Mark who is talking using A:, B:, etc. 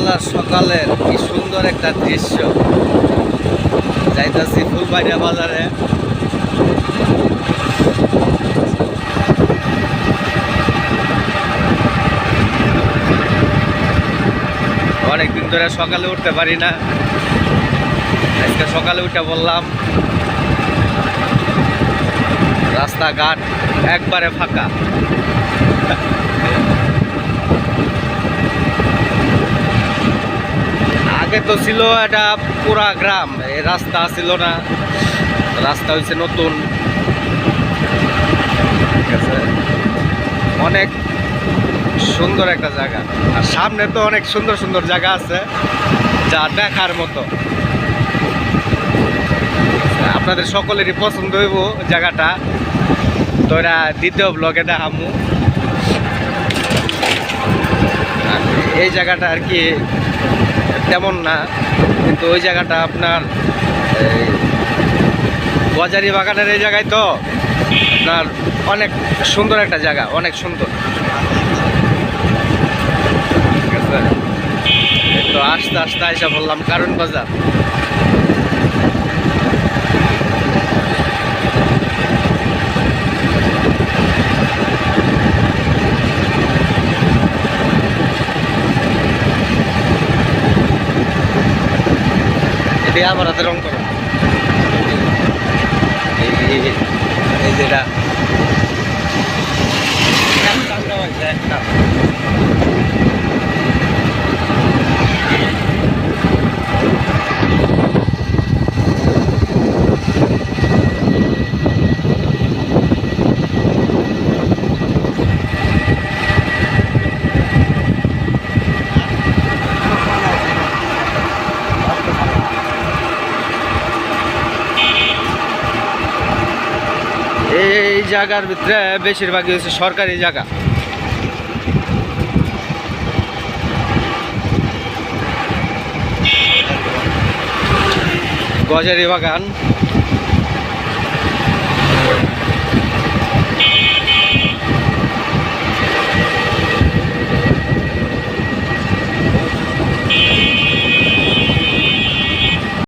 A: বাজার সকালের কি সুন্দর একটা দৃশ্য। যাইতাছি ফুলবাড়িয়া বাজারে। অনেকদিন ধরে সকালে উঠতে পারি না, আজকে সকালে উঠে বললাম। রাস্তাঘাট একবারে ফাঁকা। আগে তো ছিল এটা পুরা গ্রাম, এই রাস্তা ছিল না, রাস্তা হয়েছে নতুন। ঠিক আছে, অনেক সুন্দর একটা জায়গা, আর সামনে তো অনেক সুন্দর সুন্দর জায়গা আছে যা দেখার মতো। আপনাদের সকলেরই পছন্দ হইব জায়গাটা, তো এরা দ্বিতীয় ব্লগে দেখামু। এই জায়গাটা আর কি তেমন না, কিন্তু ওই জায়গাটা আপনার গজারি বাগানের এই জায়গায় তো আপনার অনেক সুন্দর একটা জায়গা, অনেক সুন্দর। ঠিক আছে, তো আস্তে আস্তে আইসা বললাম কারণ বাজার। এটি আমার হাতে রং করো, এই যেটা একটা এই জায়গার ভিতরে বেশিরভাগই হচ্ছে সরকারি জায়গা। গজারি বাগান